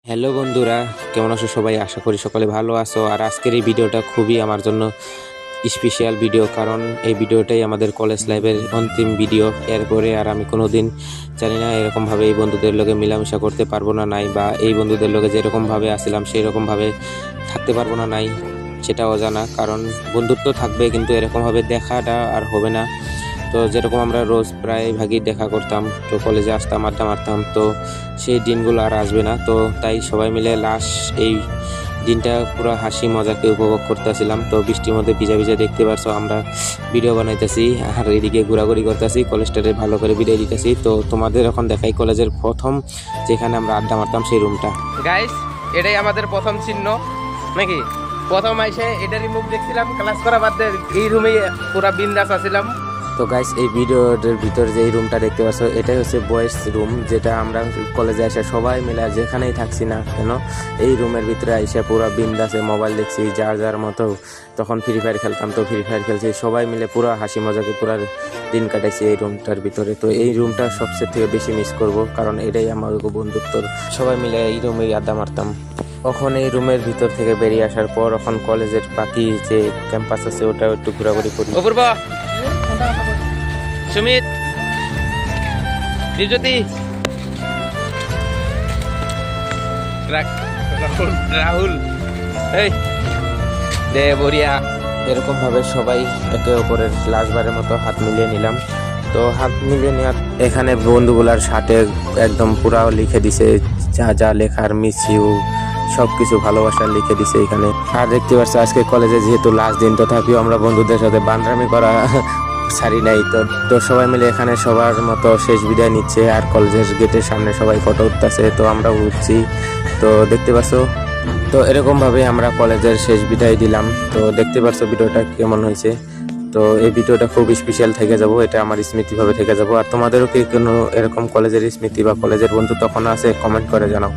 Hello বন্ধুরা, কেমন আছো সবাই? আশা করি সকলে ভালো আছো। আর আজকের এই ভিডিওটা খুবই আমার জন্য স্পেশাল ভিডিও, কারণ এই ভিডিওটাই আমাদের কলেজ লাইফের অন্তিম ভিডিও। এরপরে আর আমি কোনোদিন জানি না এরকমভাবে এই বন্ধুদের লগে মিলামেশা করতে পারবো না নাই, বা এই বন্ধুদের লগে যেরকমভাবে আসছিলাম সেই রকমভাবে থাকতে পারবো না নাই, সেটা অজানা। কারণ বন্ধুত্ব থাকবে, কিন্তু এরকমভাবে দেখাটা আর হবে না। তো যেরকম আমরা রোজ প্রায় ভাগই দেখা করতাম, তো কলেজে আসতাম, আড্ডা মারতাম, তো সেই দিনগুলো আর আসবে না। তো তাই সবাই মিলে লাস্ট এই দিনটা পুরো হাসি মজাকে উপভোগ করতেছিলাম। তো বৃষ্টির মধ্যে ভিজা ভিজা দেখতে পারছো, আমরা ভিডিও বানাইতেছি আর এদিকে ঘোরাঘুরি করতেছি, কলেজটারে ভালো করে বিদায় দিতেছি। তো তোমাদের এখন দেখাই কলেজের প্রথম যেখানে আমরা আড্ডা মারতাম সেই রুমটা। গাইস, এটাই আমাদের প্রথম চিহ্ন নাকি? প্রথম আইসে এটারই মুখ দেখছিলাম, ক্লাস করা বাদ দিয়ে এই রুমেই পুরা বিন্দাস আছিলাম। তো গাইস, এই ভিডিওর ভিতরে যে এই রুমটা দেখতে পাচ্ছ, এটাই হচ্ছে বয়েজ রুম, যেটা আমরা কলেজে এসে সবাই মিলে যেখানেই থাকছি না কেন এই রুমের ভিতরে এসে পুরো বিন্দাসে মোবাইল দেখছি, যার যার মতো। তখন ফ্রি ফায়ার খেলতাম, তো ফ্রি ফায়ার খেলছি, সবাই মিলে পুরো হাসি মজাকে পুরো দিন কাটাইছি এই রুমটার ভিতরে। তো এই রুমটা সবচেয়ে থেকে বেশি মিস করব, কারণ এটাই আমার বন্ধুত্বর, সবাই মিলে এই রুমেই আড্ডা মারতাম। তখন এই রুমের ভিতর থেকে বেরিয়ে আসার পর এখন কলেজের বাকি যে ক্যাম্পাস আছে ওটা একটু ঘোরাঘুরি করি। অপূর্ব, সুমিত, নির্জ্যোতি, রাহুল, এই দে বরিয়া। এরকম ভাবে সবাই একে অপরের লাস্টবারের মতো হাত মিলিয়ে নিলাম। তো হাত মিলিয়ে নেওয়ার এখানে বন্ধুগুলার সাথে একদম পুরাও লিখে দিছে, যা যা লেখার মিস ইউ সবকিছু ভালোবাসা লিখে দিছে এখানে। আর দেখতে পাচ্ছ আজকে কলেজে যেহেতু লাস্ট দিন, তথাপিও আমরা বন্ধুদের সাথে বানরামি করা ছাড়ি নাই। তো সবাই মিলে এখানে সবার মতো শেষ বিদায় নিচ্ছে, আর কলেজের গেটের সামনে সবাই ফটো উঠতেছে, তো আমরা উঠছি। তো দেখতে পাচ্ছ, তো এরকম ভাবে আমরা কলেজের শেষ বিদায় দিলাম। তো দেখতে পাচ্ছ ভিডিওটা কেমন হয়েছে। তো এই ভিডিওটা খুব স্পেশাল থেকে যাব, এটা আমার স্মৃতি ভাবে থেকে যাব। আর তোমাদেরও কি কোনো এরকম কলেজের স্মৃতি বা কলেজের বন্ধু তখন আছে, কমেন্ট করে জানাও।